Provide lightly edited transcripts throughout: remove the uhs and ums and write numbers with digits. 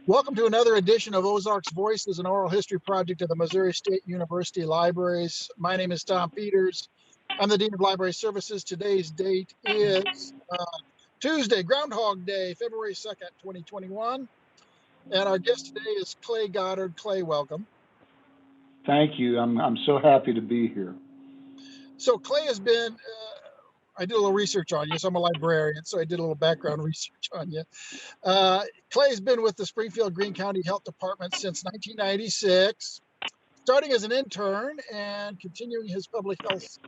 Welcome to another edition of Ozarks Voices, an oral history project of the Missouri State University Libraries. My name is Tom Peters. I'm the Dean of Library Services. Today's date is Tuesday, Groundhog Day, February 2nd, 2021. And our guest today is Clay Goddard. Clay, welcome. Thank you. I'm so happy to be here. So Clay has been, I did a little research on you, so I'm a librarian, so I did a little background research on you. Clay's been with the Springfield-Greene County Health Department since 1996, starting as an intern and continuing his public health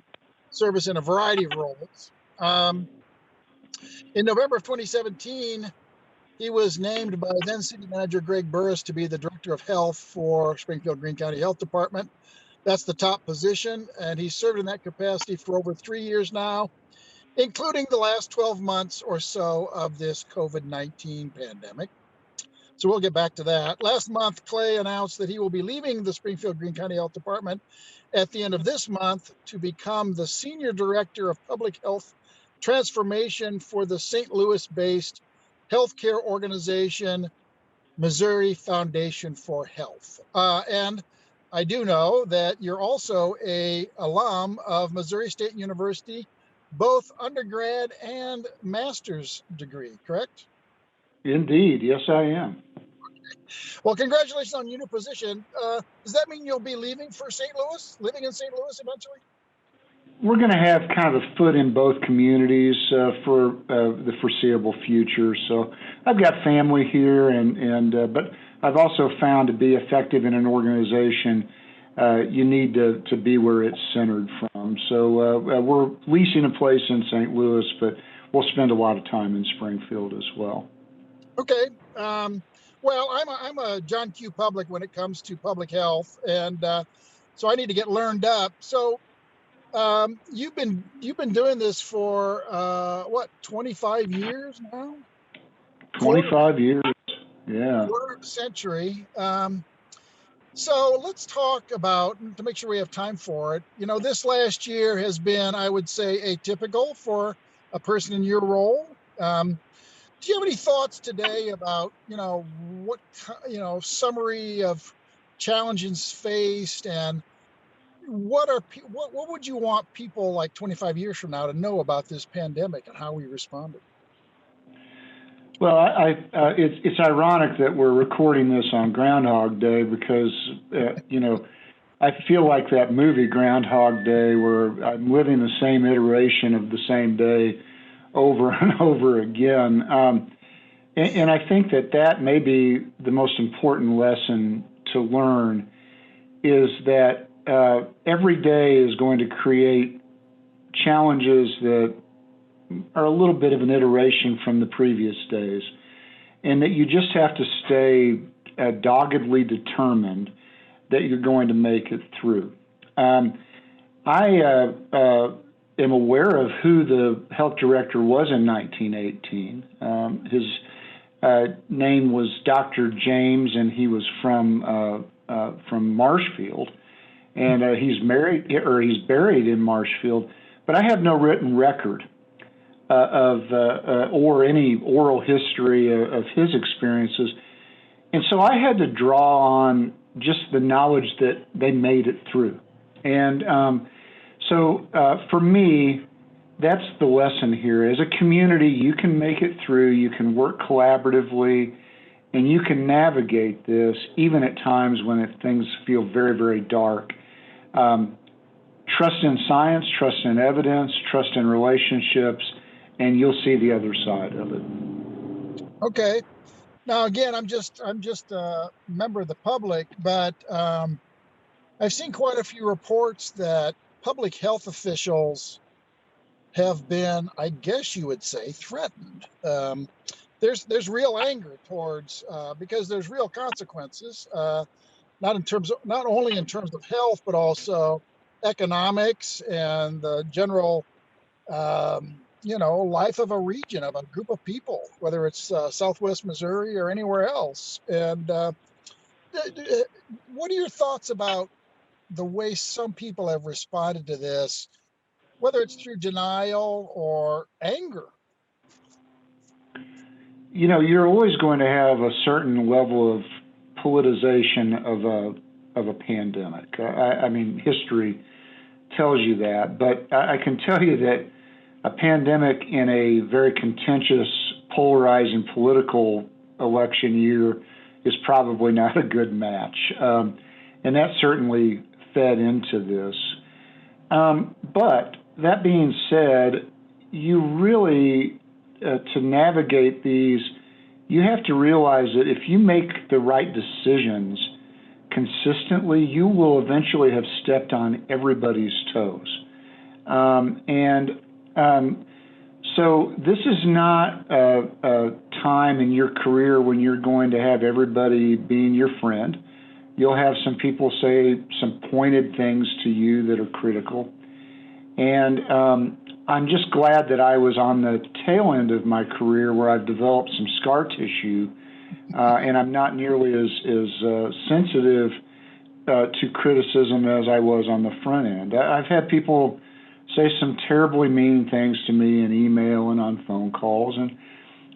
service in a variety of roles. In November of 2017, he was named by then City Manager Greg Burris to be the Director of Health for Springfield-Greene County Health Department. That's the top position, and he's served in that capacity for over 3 years now, including the last 12 months or so of this COVID-19 pandemic. So we'll get back to that. Last month, Clay announced that he will be leaving the Springfield-Greene County Health Department at the end of this month to become the Senior Director of Public Health Transformation for the St. Louis-based healthcare organization, Missouri Foundation for Health. And I do know that you're also an alum of Missouri State University, both undergrad and master's degree, correct? Indeed. Yes, I am. Well, congratulations on your new position. Does that mean you'll be leaving for St. Louis, living in St. Louis eventually? We're going to have kind of a foot in both communities for the foreseeable future. So I've got family here, but I've also found to be effective in an organization, you need to be where it's centered from. So we're leasing a place in St. Louis, but we'll spend a lot of time in Springfield as well. Okay. Well, I'm a John Q. Public when it comes to public health, and so I need to get learned up. So you've been doing this for what, 25 years now? 25 years, yeah. Quarter of a century. So let's talk about, to make sure we have time for it, this last year has been, I would say, atypical for a person in your role. Do you have any thoughts today about, what, summary of challenges faced, and what would you want people like 25 years from now to know about this pandemic and how we responded? Well, it's ironic that we're recording this on Groundhog Day because, I feel like that movie Groundhog Day where I'm living the same iteration of the same day over and over again. And I think that may be the most important lesson to learn is that every day is going to create challenges that are a little bit of an iteration from the previous days, and that you just have to stay doggedly determined that you're going to make it through. I am aware of who the health director was in 1918. His name was Dr. James, and he was from Marshfield, and he's buried in Marshfield. But I have no written record or any oral history of his experiences, and so I had to draw on just the knowledge that they made it through. And so for me, that's the lesson here. As a community, you can make it through, you can work collaboratively, and you can navigate this even at times when things feel very, very dark. Trust in science, trust in evidence, trust in relationships, and you'll see the other side of it. Okay. Now, again, I'm just a member of the public, but I've seen quite a few reports that public health officials have been, I guess you would say, threatened. There's real anger towards because there's real consequences, not only in terms of health, but also economics and the general life of a region, of a group of people, whether it's Southwest Missouri or anywhere else. And what are your thoughts about the way some people have responded to this, whether it's through denial or anger? you're always going to have a certain level of politicization of a pandemic. I mean, history tells you that, but I can tell you that a pandemic in a very contentious, polarizing political election year is probably not a good match. And that certainly fed into this. But that being said, you really, to navigate these, you have to realize that if you make the right decisions consistently, you will eventually have stepped on everybody's toes. So this is not a time in your career when you're going to have everybody being your friend. You'll have some people say some pointed things to you that are critical. And I'm just glad that I was on the tail end of my career where I've developed some scar tissue, and I'm not nearly as sensitive to criticism as I was on the front end. I've had people say some terribly mean things to me in email and on phone calls, and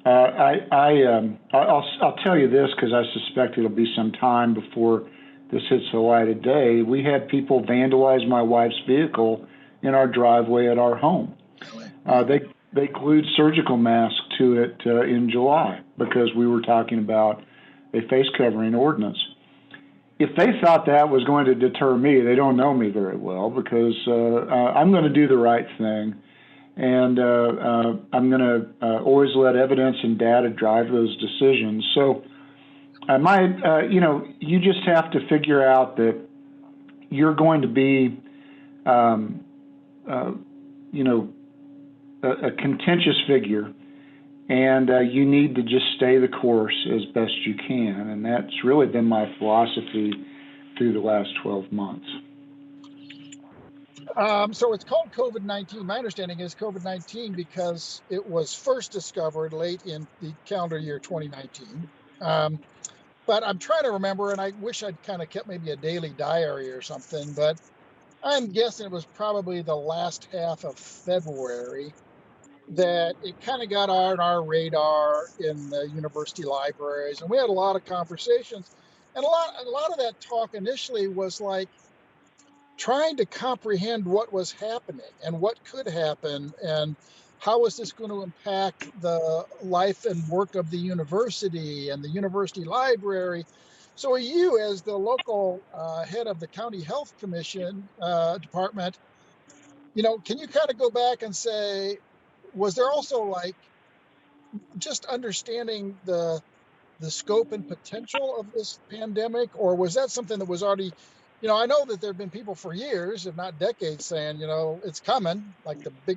I'll tell you this because I suspect it'll be some time before this hits the light of day. We had people vandalize my wife's vehicle in our driveway at our home. They glued surgical masks to it in July because we were talking about a face covering ordinance. If they thought that was going to deter me, they don't know me very well, because I'm going to do the right thing, and I'm going to always let evidence and data drive those decisions. So you just have to figure out that you're going to be, a contentious figure, and you need to just stay the course as best you can. And that's really been my philosophy through the last 12 months. So it's called COVID-19. My understanding is COVID-19 because it was first discovered late in the calendar year 2019. But I'm trying to remember, and I wish I'd kind of kept maybe a daily diary or something, but I'm guessing it was probably the last half of February that it kind of got on our radar in the university libraries, and we had a lot of conversations, and a lot of that talk initially was like trying to comprehend what was happening and what could happen, and how was this going to impact the life and work of the university and the university library. So you, as the local head of the county health commission department, can you kind of go back and say, was there also like just understanding the scope and potential of this pandemic, or was that something that was already, I know that there have been people for years, if not decades, saying, it's coming, like the big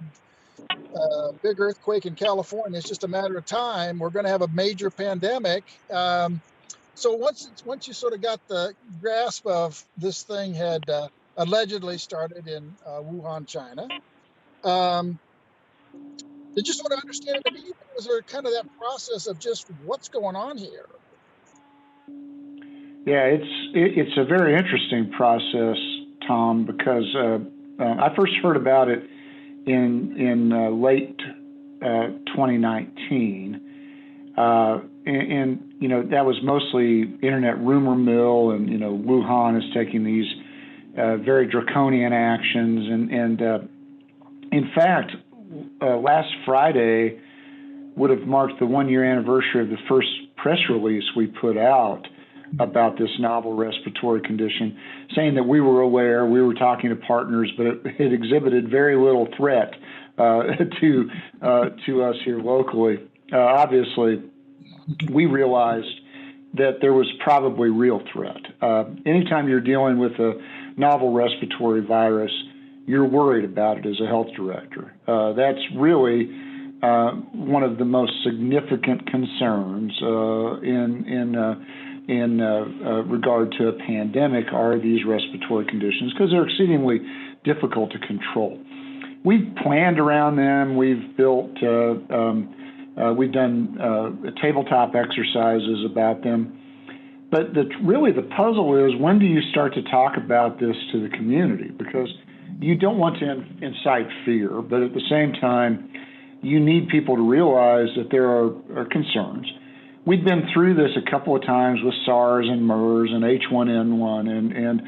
earthquake in California. It's just a matter of time. We're going to have a major pandemic. So once you sort of got the grasp of this thing had allegedly started in Wuhan, China, did you sort of understand it immediately? Was there kind of that process of just what's going on here? Yeah, it's a very interesting process, Tom, because I first heard about it in late 2019, and that was mostly internet rumor mill, and Wuhan is taking these very draconian actions, and in fact, last Friday would have marked the 1-year anniversary of the first press release we put out about this novel respiratory condition, saying that we were aware, we were talking to partners, but it exhibited very little threat to us here locally. Obviously, we realized that there was probably real threat. Anytime you're dealing with a novel respiratory virus, you're worried about it as a health director. That's really one of the most significant concerns in regard to a pandemic are these respiratory conditions, because they're exceedingly difficult to control. We've planned around them. We've built, we've done tabletop exercises about them. But really the puzzle is, when do you start to talk about this to the community? Because you don't want to incite fear, but at the same time, you need people to realize that there are concerns. We've been through this a couple of times with SARS and MERS and H1N1, and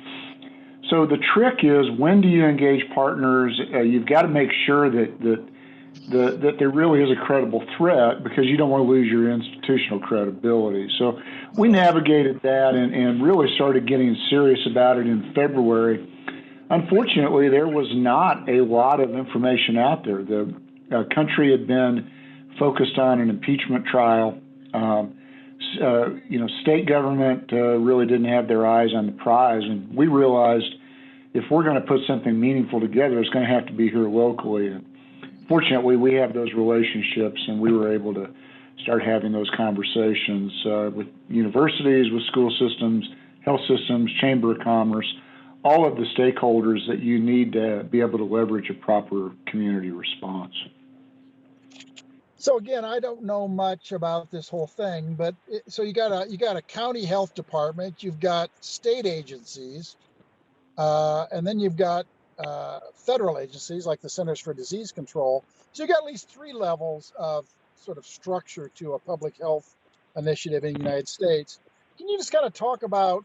so the trick is, when do you engage partners? You've got to make sure that there really is a credible threat, because you don't want to lose your institutional credibility. So we navigated that and really started getting serious about it in February. Unfortunately, there was not a lot of information out there. The country had been focused on an impeachment trial. State government really didn't have their eyes on the prize, and we realized if we're going to put something meaningful together, it's going to have to be here locally. And fortunately, we have those relationships, and we were able to start having those conversations with universities, with school systems, health systems, Chamber of Commerce, all of the stakeholders that you need to be able to leverage a proper community response. So again, I don't know much about this whole thing, but so you got a county health department, you've got state agencies, and then you've got federal agencies like the Centers for Disease Control. So you got at least 3 levels of sort of structure to a public health initiative in the United States. Can you just kind of talk about,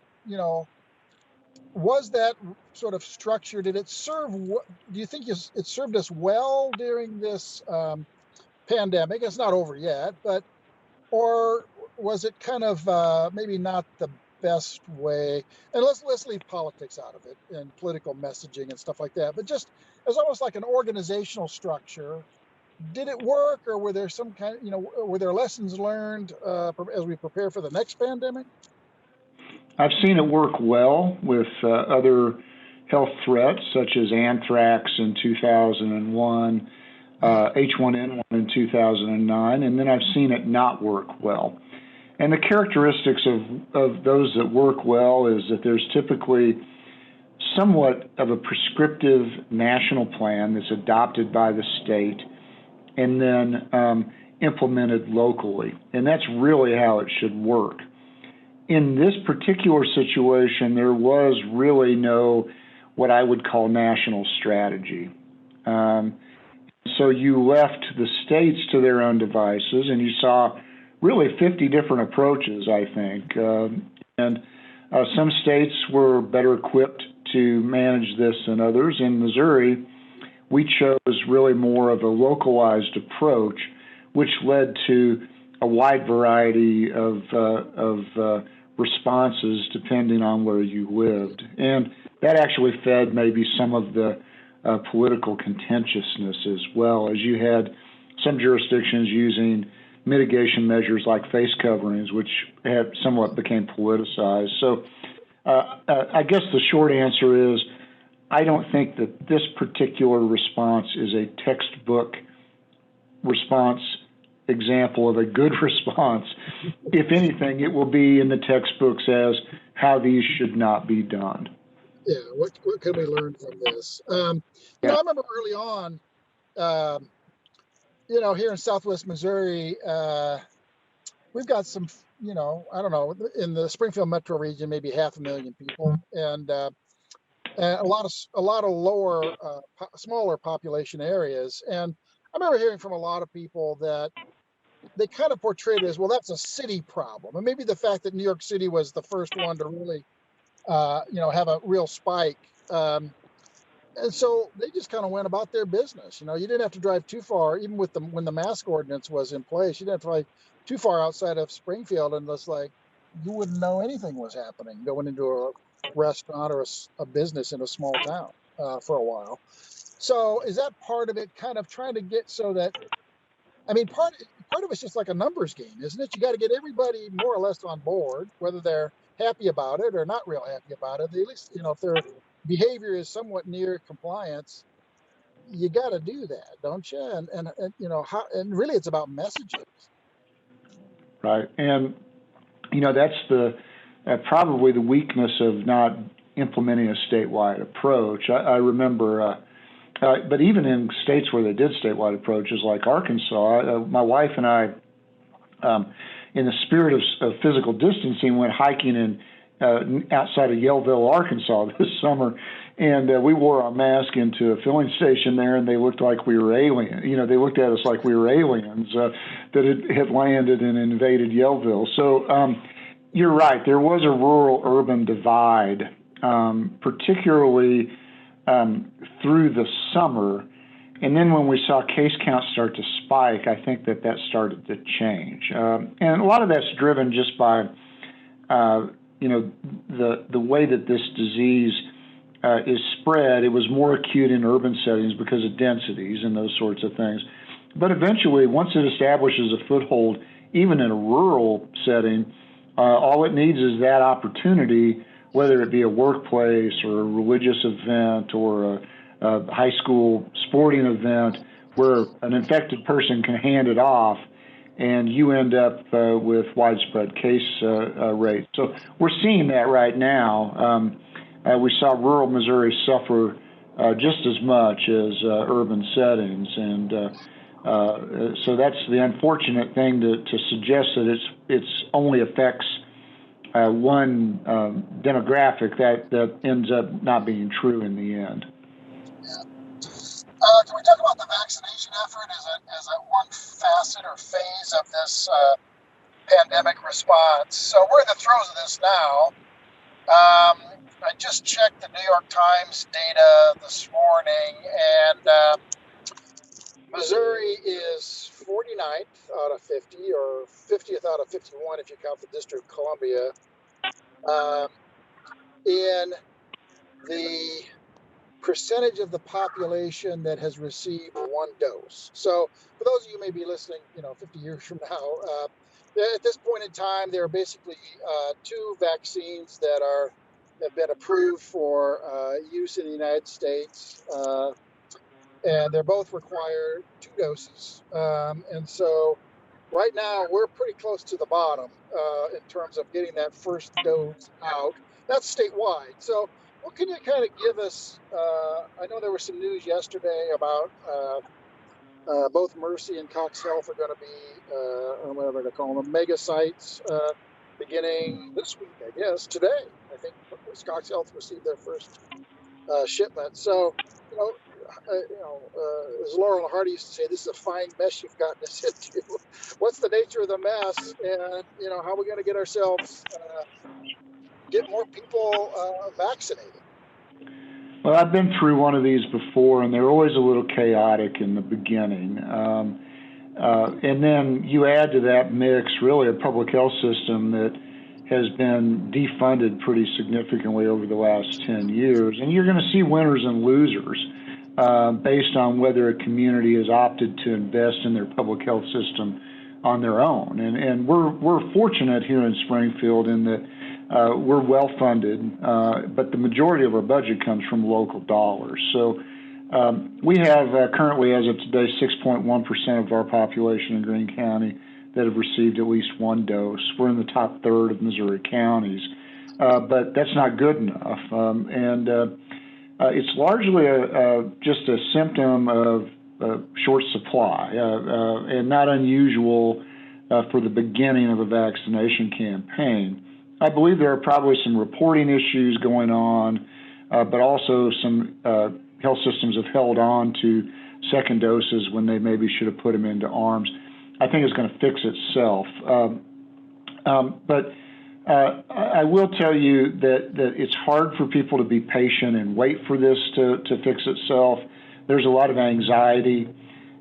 was that sort of structure? Did it serve? Do you think it served us well during this pandemic? It's not over yet, or was it kind of maybe not the best way? And let's leave politics out of it and political messaging and stuff like that. But just as almost like an organizational structure, did it work, or were there some kind of, were there lessons learned as we prepare for the next pandemic? I've seen it work well with other health threats, such as anthrax in 2001, H1N1 in 2009, and then I've seen it not work well. And the characteristics of those that work well is that there's typically somewhat of a prescriptive national plan that's adopted by the state and then implemented locally. And that's really how it should work. In this particular situation, there was really no what I would call national strategy. So you left the states to their own devices, and you saw really 50 different approaches, I think. And some states were better equipped to manage this than others. In Missouri, we chose really more of a localized approach, which led to a wide variety of responses depending on where you lived. And that actually fed maybe some of the political contentiousness as well, as you had some jurisdictions using mitigation measures like face coverings, which had somewhat became politicized. So I guess the short answer is I don't think that this particular response is a textbook response example of a good response. If anything, it will be in the textbooks as how these should not be done. Yeah, what can we learn from this? I remember early on, here in Southwest Missouri, we've got some, I don't know, in the Springfield metro region, maybe 500,000 people, and a lot of lower, smaller population areas. And I remember hearing from a lot of people that they kind of portrayed it as, well, that's a city problem. And maybe the fact that New York City was the first one to really, have a real spike. And so they just kind of went about their business. You didn't have to drive too far, even with when the mask ordinance was in place. You didn't have to drive too far outside of Springfield, and it's like you wouldn't know anything was happening going into a restaurant or a business in a small town for a while. So is that part of it, kind of trying to get so that, part of it's just like a numbers game, isn't it? You got to get everybody more or less on board, whether they're happy about it or not real happy about it. At least, if their behavior is somewhat near compliance, you got to do that, don't you? And really it's about messages. Right. And, that's probably the weakness of not implementing a statewide approach. I remember, but even in states where they did statewide approaches like Arkansas, my wife and I, in the spirit of physical distancing, went hiking outside of Yellville, Arkansas this summer, and we wore our mask into a filling station there, and they looked like we were alien. They looked at us like we were aliens that had landed and invaded Yellville. So you're right. There was a rural-urban divide, particularly through the summer. And then when we saw case counts start to spike, I think that started to change. And a lot of that's driven just by, the way that this disease is spread. It was more acute in urban settings because of densities and those sorts of things. But eventually, once it establishes a foothold, even in a rural setting, all it needs is that opportunity, whether it be a workplace or a religious event or a high school sporting event, where an infected person can hand it off, and you end up with widespread case rates. So we're seeing that right now. We saw rural Missouri suffer just as much as urban settings, and so that's the unfortunate thing to suggest that it's only affects one demographic that ends up not being true in the end. Can we talk about the vaccination effort as a one facet or phase of this pandemic response? So we're in the throes of this now. I just checked the New York Times data this morning, and Missouri is 49th out of 50, or 50th out of 51 if you count the District of Columbia, in the percentage of the population that has received one dose. So for those of you who may be listening, 50 years from now, at this point in time, there are basically two vaccines that have been approved for use in the United States, and they're both require 2 doses. And so right now, we're pretty close to the bottom in terms of getting that first dose out. That's statewide. So what can you kind of give us? I know there was some news yesterday about both Mercy and Cox Health are going to be, whatever they call them, mega sites beginning this week, I guess, today. I think Cox Health received their first shipment. So, as Laurel Hardy used to say, this is a fine mess you've gotten us into. What's the nature of the mess? And, how are we going to get ourselves, get more people vaccinated? Well, I've been through one of these before, and they're always a little chaotic in the beginning. And then you add to that mix really a public health system that has been defunded pretty significantly over the last 10 years. And you're going to see winners and losers based on whether a community has opted to invest in their public health system on their own. And we're fortunate here in Springfield in that we're well funded, but the majority of our budget comes from local dollars. So we have currently, as of today, 6.1% of our population in Greene County that have received at least one dose. We're in the top third of Missouri counties, but that's not good enough. It's largely just a symptom of short supply and not unusual for the beginning of a vaccination campaign. I believe there are probably some reporting issues going on, but also some health systems have held on to second doses when they maybe should have put them into arms. I think it's going to fix itself. But I will tell you that it's hard for people to be patient and wait for this to fix itself. There's a lot of anxiety,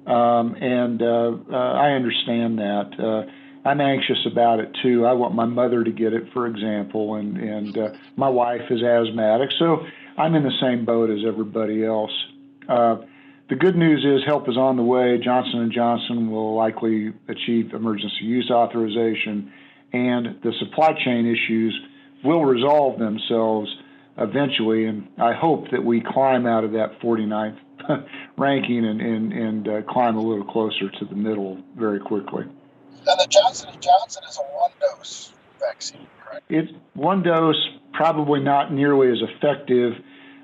and I understand that. I'm anxious about it too. I want my mother to get it, for example, and my wife is asthmatic, so I'm in the same boat as everybody else. The good news is help is on the way. Johnson & Johnson will likely achieve emergency use authorization, and the supply chain issues will resolve themselves eventually, and I hope that we climb out of that 49th ranking and climb a little closer to the middle very quickly. And the Johnson & Johnson is a one-dose vaccine, correct? It's one dose, probably not nearly as effective,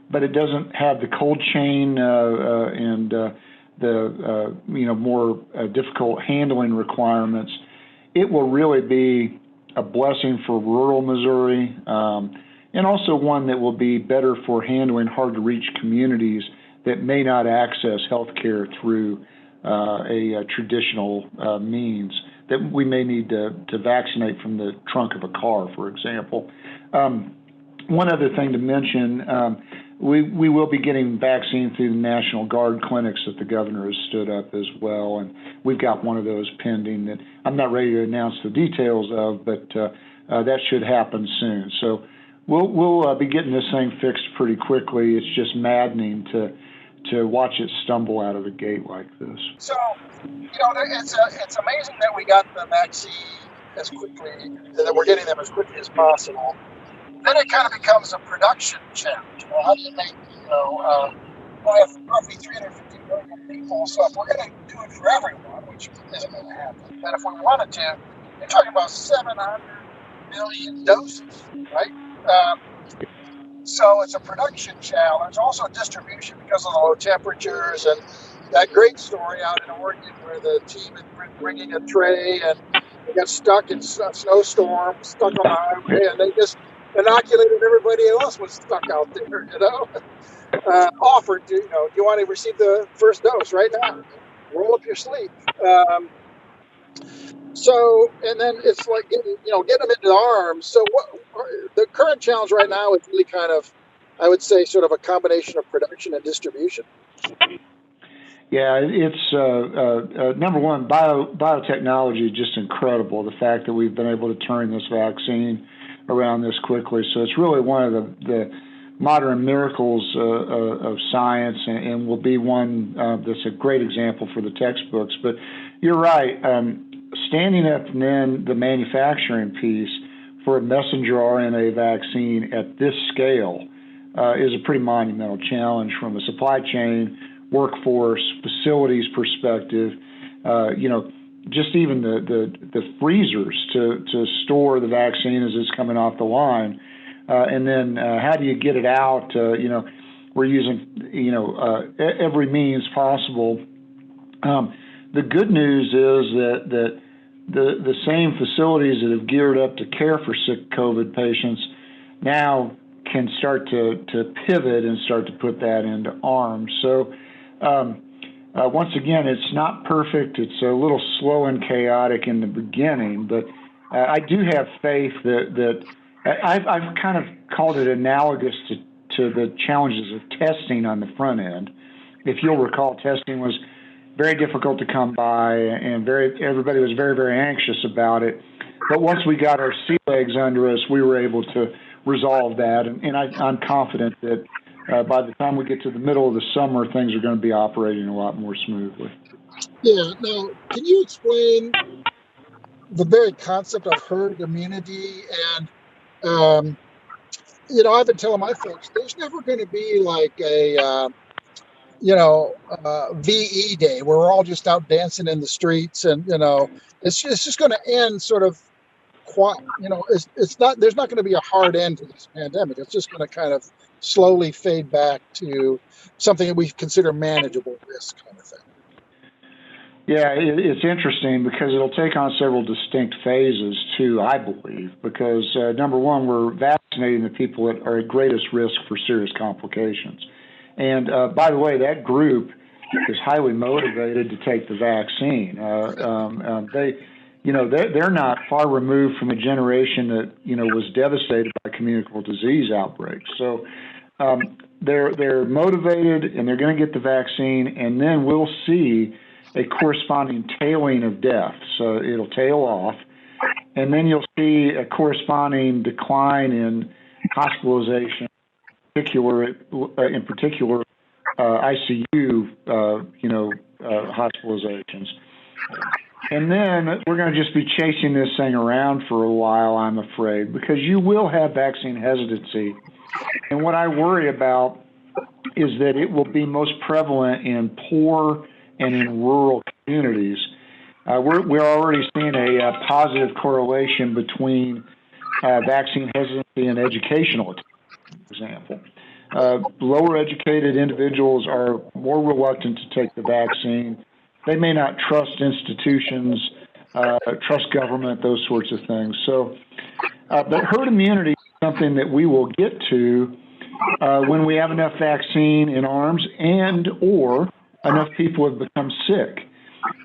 but it doesn't have the cold chain and the more difficult handling requirements. It will really be a blessing for rural Missouri, and also one that will be better for handling hard-to-reach communities that may not access health care through a traditional means, that we may need to vaccinate from the trunk of a car, for example. One other thing to mention, we will be getting vaccine through the National Guard clinics that the governor has stood up as well, and we've got one of those pending that I'm not ready to announce the details of, but that should happen soon. So we'll be getting this thing fixed pretty quickly. It's just maddening to watch it stumble out of the gate like this. So, it's amazing that we got the vaccine as quickly, that we're getting them as quickly as possible. Then it kind of becomes a production challenge. How do you make, we have roughly 350 million people, so if we're going to do it for everyone, which isn't going to happen, but if we wanted to, you're talking about 700 million doses, right? So it's a production challenge, also distribution because of the low temperatures, and that great story out in Oregon where the team had been bringing a tray and they got stuck in a snowstorm, stuck on the highway, and they just inoculated everybody else was stuck out there, offered to, do you want to receive the first dose right now? Roll up your sleeve. So, and then it's like, get them into the arms. So the current challenge right now is really kind of, I would say, sort of a combination of production and distribution. Yeah, it's number one, biotechnology is just incredible. The fact that we've been able to turn this vaccine around this quickly. So it's really one of the modern miracles of science, and will be one that's a great example for the textbooks. But you're right. Standing up then the manufacturing piece for a messenger RNA vaccine at this scale is a pretty monumental challenge from a supply chain, workforce, facilities perspective. Just even the freezers to store the vaccine as it's coming off the line, and then how do you get it out? We're using every means possible. The good news is that the same facilities that have geared up to care for sick COVID patients now can start to pivot and start to put that into arms. So once again, it's not perfect. It's a little slow and chaotic in the beginning, but I do have faith that I've kind of called it analogous to the challenges of testing on the front end. If you'll recall, testing was very difficult to come by, and everybody was very, very anxious about it. But once we got our sea legs under us, we were able to resolve that, and I'm confident that by the time we get to the middle of the summer, things are going to be operating a lot more smoothly. Yeah. Now, can you explain the very concept of herd immunity? And, I've been telling my folks, there's never going to be like a, VE day where we're all just out dancing in the streets, and, it's just going to end sort of it's not, there's not going to be a hard end to this pandemic. It's just going to kind of slowly fade back to something that we consider manageable risk kind of thing. Yeah, it's interesting because it'll take on several distinct phases too, I believe, because number one, we're vaccinating the people that are at greatest risk for serious complications. And by the way, that group is highly motivated to take the vaccine. They're not far removed from a generation that, was devastated by communicable disease outbreaks. So they're motivated, and they're going to get the vaccine, and then we'll see a corresponding tailing of death. So it'll tail off, and then you'll see a corresponding decline in hospitalization, in particular ICU, hospitalizations. And then we're going to just be chasing this thing around for a while, I'm afraid, because you will have vaccine hesitancy. And what I worry about is that it will be most prevalent in poor and in rural communities. We're already seeing a positive correlation between vaccine hesitancy and educational attainment, for example. Lower educated individuals are more reluctant to take the vaccine. They may not trust institutions trust government, those sorts of things. So, but herd immunity is something that we will get to when we have enough vaccine in arms and or enough people have become sick.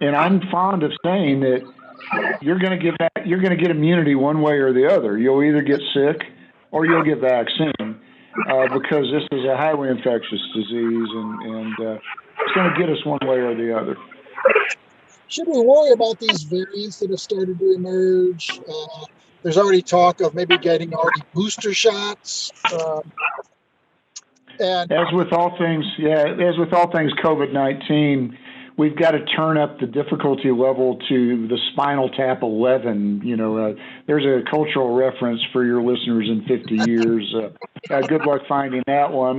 And I'm fond of saying that you're going to get immunity one way or the other. You'll either get sick or you'll get vaccine because this is a highly infectious disease, and it's going to get us one way or the other. Should we worry about these variants that have started to emerge? There's already talk of maybe getting already booster shots. And as with all things COVID-19, we've got to turn up the difficulty level to the Spinal Tap 11. There's a cultural reference for your listeners in 50 years. Good luck finding that one.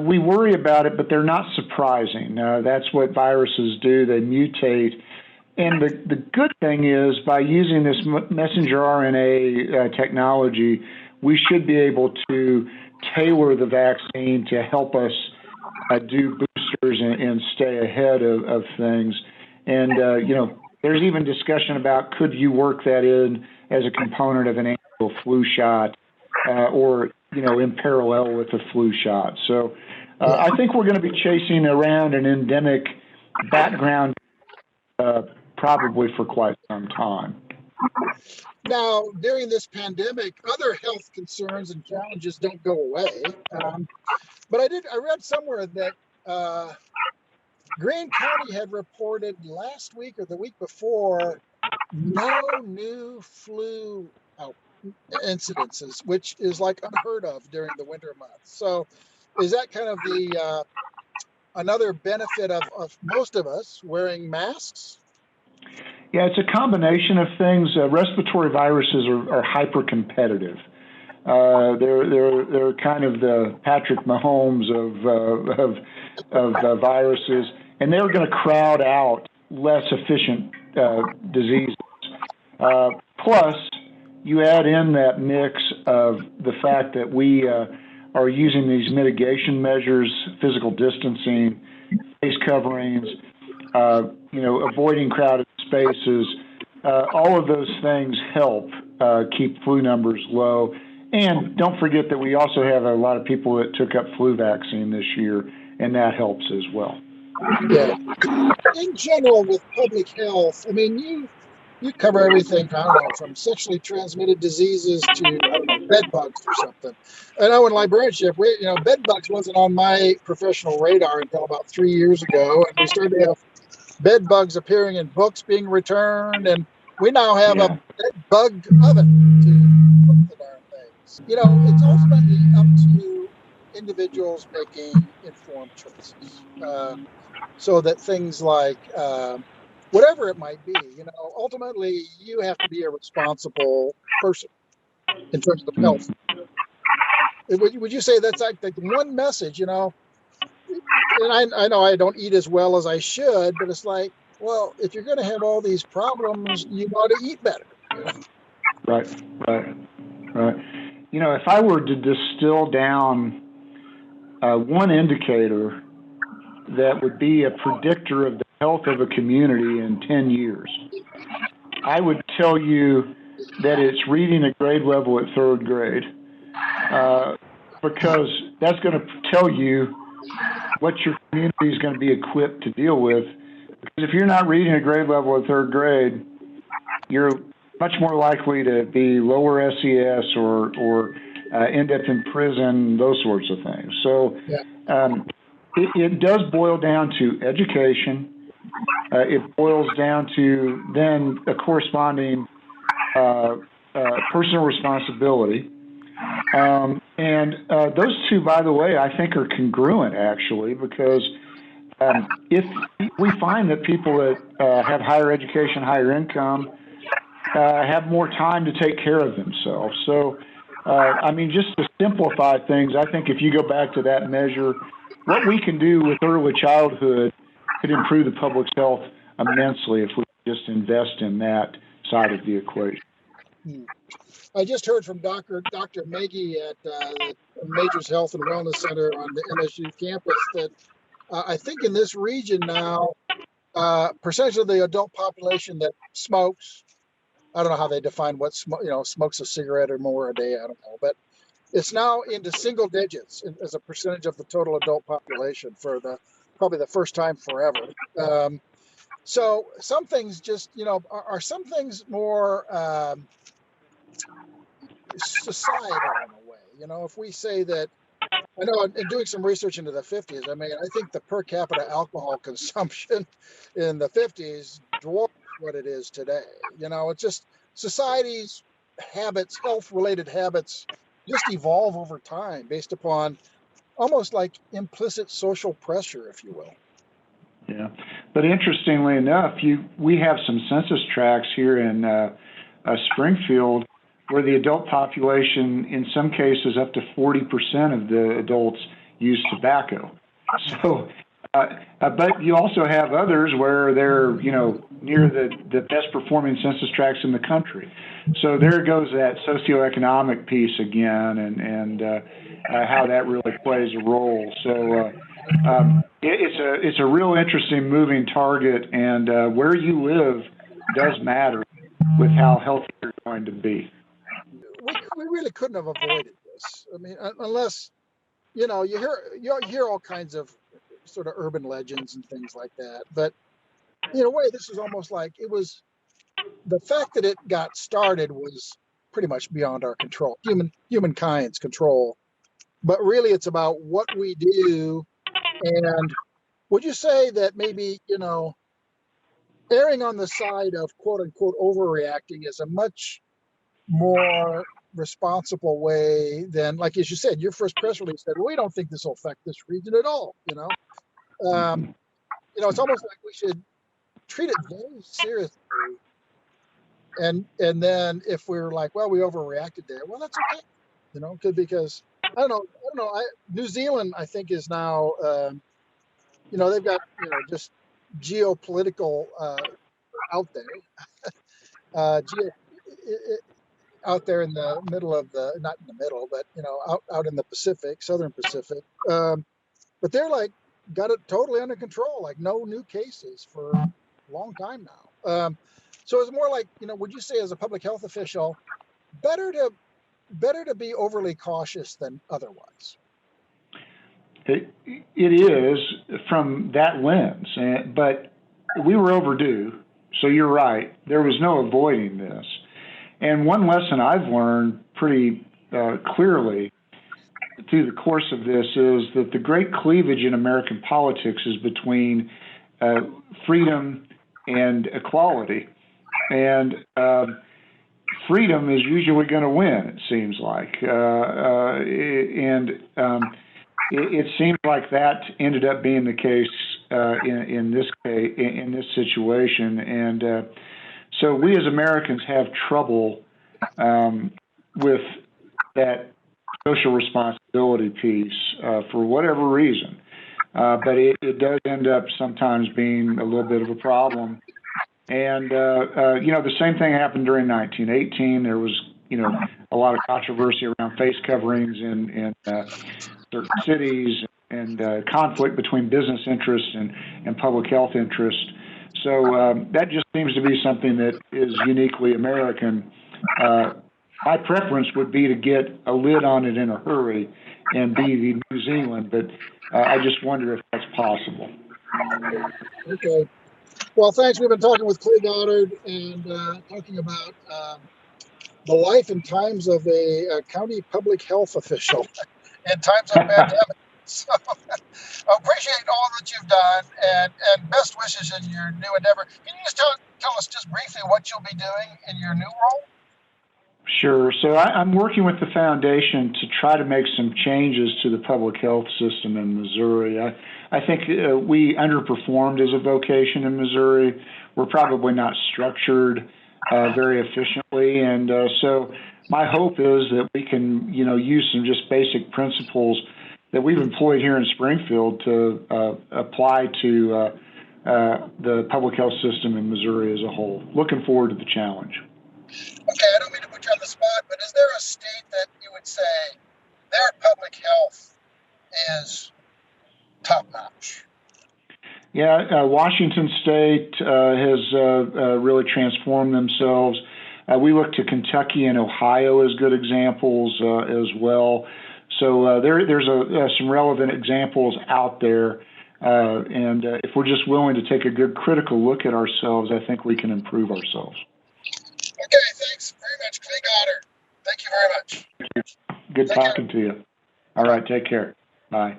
We worry about it, but they're not surprising. That's what viruses do. They mutate. And the good thing is, by using this messenger RNA technology, we should be able to tailor the vaccine to help us do boosters and stay ahead of things. And, there's even discussion about could you work that in as a component of an annual flu shot or, in parallel with the flu shot. So I think we're going to be chasing around an endemic background probably for quite some time. Now, during this pandemic, other health concerns and challenges don't go away. But I read somewhere that Greene County had reported last week or the week before no new flu incidences, which is like unheard of during the winter months. So is that kind of the another benefit of most of us wearing masks? Yeah, it's a combination of things. Respiratory viruses are hyper competitive. They're kind of the Patrick Mahomes of viruses, and they're going to crowd out less efficient diseases. Plus, you add in that mix of the fact that we are using these mitigation measures, physical distancing, face coverings, avoiding crowded spaces. All of those things help keep flu numbers low. And don't forget that we also have a lot of people that took up flu vaccine this year, and that helps as well. Yeah. In general, with public health, I mean, you cover everything, I don't know, from sexually transmitted diseases to, bed bugs or something. I know in librarianship, bed bugs wasn't on my professional radar until about 3 years ago, and we started to have bed bugs appearing in books being returned, and we now have a bed bug oven to cook the darn things. It's ultimately up to individuals making informed choices, so that things like whatever it might be, ultimately you have to be a responsible person in terms of health. Would you say that's like the one message, And I know I don't eat as well as I should, but it's like, well, if you're going to have all these problems, you ought to eat better. Right. If I were to distill down one indicator that would be a predictor of the health of a community in 10 years, I would tell you that it's reading at grade level at third grade, because that's going to tell you what your community is going to be equipped to deal with. Because if you're not reading at grade level at third grade, you're much more likely to be lower SES or end up in prison, those sorts of things. So it does boil down to education. It boils down to then a corresponding personal responsibility. And those two, by the way, I think are congruent, actually, because if we find that people that have higher education, higher income, have more time to take care of themselves. So, just to simplify things, I think if you go back to that measure, what we can do with early childhood could improve the public's health immensely if we just invest in that side of the equation. I just heard from Dr. Maggie at the Majors Health and Wellness Center on the MSU campus that I think in this region now, Percentage of the adult population that smokes. I don't know how they define what smokes a cigarette or more a day. I don't know, but it's now into single digits as a percentage of the total adult population for probably the first time forever. So some things just, are some things more societal in a way. If we say that, I know in doing some research into the 50s, I think the per capita alcohol consumption in the 50s dwarfs what it is today. It's just society's habits, health-related habits, just evolve over time based upon almost like implicit social pressure, if you will. Yeah, but interestingly enough, we have some census tracts here in Springfield where the adult population, in some cases, up to 40% of the adults use tobacco. So, but you also have others where they're, near the best performing census tracts in the country. So there goes that socio-economic piece again, and how that really plays a role. So it's a real interesting moving target, and where you live does matter with how healthy you're going to be. We really couldn't have avoided this. Unless, you hear all kinds of sort of urban legends and things like that. But in a way, this is almost like the fact that it got started was pretty much beyond our control, humankind's control. But really, it's about what we do. And would you say that maybe, erring on the side of quote unquote overreacting is a much more responsible way than, like, as you said, your first press release said, well, we don't think this will affect this region at all. It's almost like we should treat it very seriously. And then if we're like, well, we overreacted there, well, that's okay, because I don't know. New Zealand, I think, is now, they've got, just geopolitical out there, out there in the middle of not in the middle, but out in the Pacific, Southern Pacific. But they're like got it totally under control, like no new cases for a long time now. So it's more like, would you say as a public health official, better to be overly cautious than otherwise? It is from that lens, but we were overdue. So you're right. There was no avoiding this. And one lesson I've learned pretty clearly through the course of this is that the great cleavage in American politics is between freedom and equality. And freedom is usually going to win, it seems like. It seems like that ended up being the case in this situation. And so we as Americans have trouble with that social responsibility piece for whatever reason. But it does end up sometimes being a little bit of a problem. And, the same thing happened during 1918. There was, a lot of controversy around face coverings in certain cities and conflict between business interest and public health interest. So that just seems to be something that is uniquely American. My preference would be to get a lid on it in a hurry and be the New Zealand, but I just wonder if that's possible. Okay. Well, thanks. We've been talking with Clay Goddard and talking about the life and times of a county public health official in times of pandemic. So I appreciate all that you've done and best wishes in your new endeavor. Can you just tell us just briefly what you'll be doing in your new role? Sure. So I'm working with the foundation to try to make some changes to the public health system in Missouri. I think we underperformed as a vocation in Missouri. We're probably not structured very efficiently. And so my hope is that we can, use some just basic principles that we've employed here in Springfield to apply to the public health system in Missouri as a whole. Looking forward to the challenge. Okay, I don't mean to put you on the spot, but is there a state that you would say their public health is top notch? Yeah, Washington State has really transformed themselves. We look to Kentucky and Ohio as good examples as well. So there's some relevant examples out there. And if we're just willing to take a good critical look at ourselves, I think we can improve ourselves. Okay, thanks very much, Clay Goddard. Thank you very much. Good Take talking to you. All right, take care. Bye.